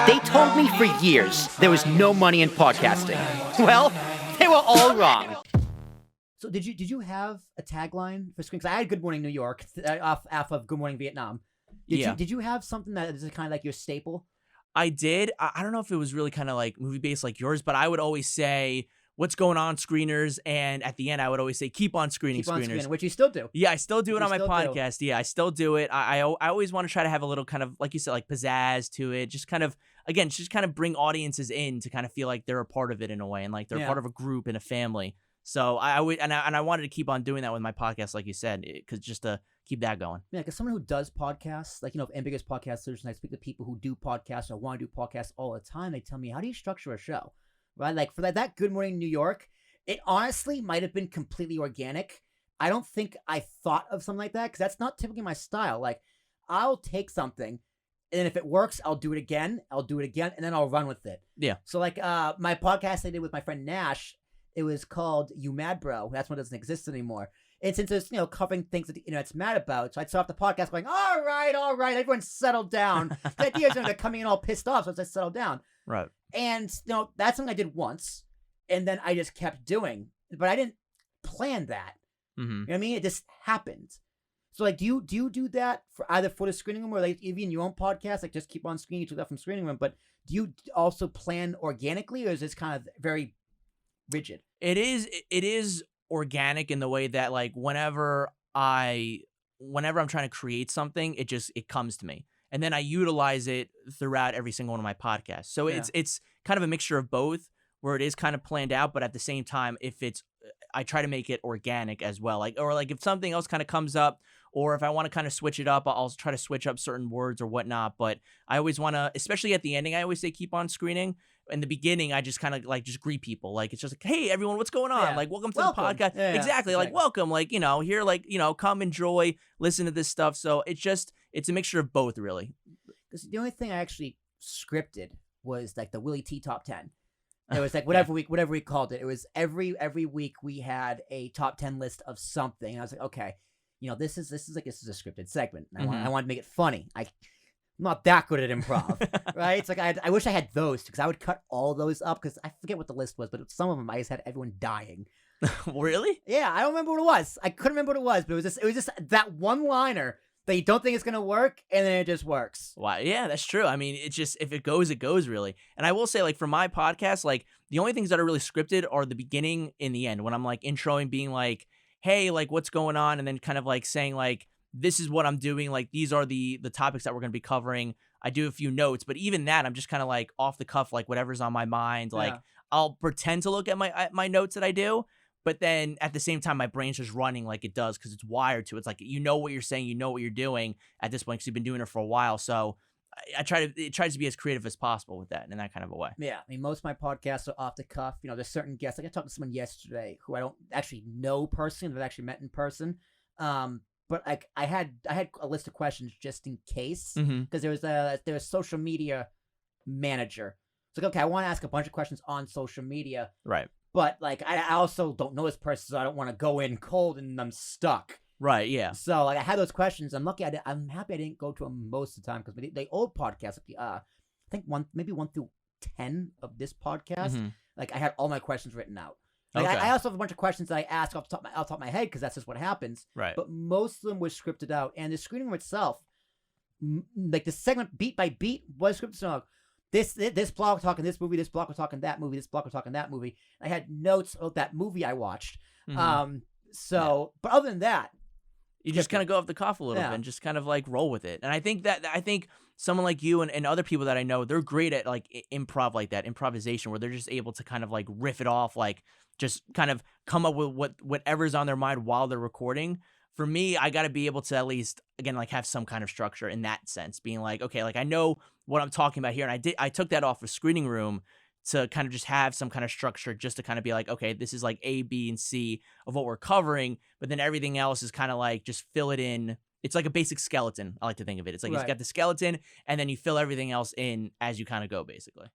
They told me for years there was no money in podcasting. Well, they were all wrong. So did you have a tagline for screen? Because I had Good Morning New York off of Good Morning Vietnam. Did you have something that is kind of like your staple? I did. I don't know if it was really kind of like movie based like yours, but I would always say, "What's going on, screeners?" And at the end, I would always say, "Keep on screening, screeners," which you still do. Yeah, I still do it on my still do. podcast. Yeah, I still do it. I always want to try to have a little kind of, like you said, like pizzazz to it. Just kind of, again, just kind of bring audiences in to kind of feel like they're a part of it in a way, and like they're part of a group and a family. So I would, and I wanted to keep on doing that with my podcast, like you said, because just to keep that going. Yeah, because someone who does podcasts, like, Ambiguous podcasters, and I speak to people who do podcasts or want to do podcasts all the time, they tell me, how do you structure a show? Right? Like for that Good Morning New York, it honestly might have been completely organic. I don't think I thought of something like that because that's not typically my style. Like, I'll take something, and if it works, I'll do it again, and then I'll run with it. Yeah. So, like, my podcast I did with my friend Nash, it was called You Mad Bro. That's one that doesn't exist anymore. And since it's, covering things that the internet's mad about, so I'd start off the podcast going, all right, everyone settle down. The idea is they're coming in all pissed off, so let's settle down. Right. And, that's something I did once, and then I just kept doing. But I didn't plan that. Mm-hmm. You know what I mean? It just happened. So, like, do you do that for either for the screening room or, like, even your own podcast? Like, just keep on screening, you took that from screening room. But do you also plan organically, or is this kind of very rigid? It is organic in the way that, like, whenever I'm trying to create something, it comes to me, and then I utilize it throughout every single one of my podcasts. So it's kind of a mixture of both, where it is kind of planned out, but at the same time, I try to make it organic as well. Like, or like if something else kind of comes up, or if I want to kind of switch it up, I'll try to switch up certain words or whatnot. But I always want to, especially at the ending, I always say keep on screening. In the beginning, I just kind of like just greet people. Like, it's just like, hey, everyone, what's going on? Yeah. Like, welcome to Welcome. the podcast. Yeah, exactly. Like, welcome. Like, here, like, come enjoy, listen to this stuff. So it's a mixture of both, really. Because the only thing I actually scripted was like the Willie T Top 10. It was like whatever we called it. It was every week we had a top 10 list of something. And I was like, okay, this is a scripted segment. I want to make it funny. I'm not that good at improv, right? It's like I wish I had those because I would cut all those up because I forget what the list was, but some of them I just had everyone dying. Really? Yeah, I don't remember what it was. I couldn't remember what it was, but it was just that one liner that you don't think it's gonna work, and then it just works. Wow, yeah, that's true. I mean, it's just if it goes, it goes, really. And I will say, like, for my podcast, like, the only things that are really scripted are the beginning and the end. When I'm like introing, being like, "Hey, like, what's going on?" and then kind of like saying like, "This is what I'm doing. Like, these are the topics that we're gonna be covering." I do a few notes, but even that, I'm just kind of like off the cuff, like whatever's on my mind. Like, I'll pretend to look at my notes that I do. But then at the same time, my brain's just running like it does because it's wired to. It's like, what you're saying, what you're doing at this point because you've been doing it for a while. So it tries to be as creative as possible with that in that kind of a way. Yeah, I mean, most of my podcasts are off the cuff. There's certain guests. Like I talked to someone yesterday who I don't actually know personally, but I've actually met in person. But like I had a list of questions just in case because there was a social media manager. It's like, okay, I want to ask a bunch of questions on social media. Right. But, like, I also don't know this person, so I don't want to go in cold and I'm stuck. Right, yeah. So, like, I had those questions. I'm happy I didn't go to them most of the time because the old podcast, I think maybe 1 through 10 of this podcast, like, I had all my questions written out. Like, okay. I also have a bunch of questions that I ask off the top of my head because that's just what happens. Right. But most of them were scripted out. And the screening room itself, like, the segment beat by beat was scripted. So, this block we're talking this movie, this block we're talking that movie, this block we're talking that movie. I had notes of that movie I watched. But other than that, you just kind of go off the cuff a little bit and just kind of like roll with it. And I think someone like you and other people that I know, they're great at like improv like that, improvisation, where they're just able to kind of like riff it off, like just kind of come up with whatever's on their mind while they're recording. For me, I got to be able to at least, again, like have some kind of structure in that sense, being like, okay, like I know what I'm talking about here. And I took that off of screening room to kind of just have some kind of structure just to kind of be like, okay, this is like A, B, and C of what we're covering. But then everything else is kind of like, just fill it in. It's like a basic skeleton. I like to think of it. It's like You've got the skeleton and then you fill everything else in as you kind of go, basically.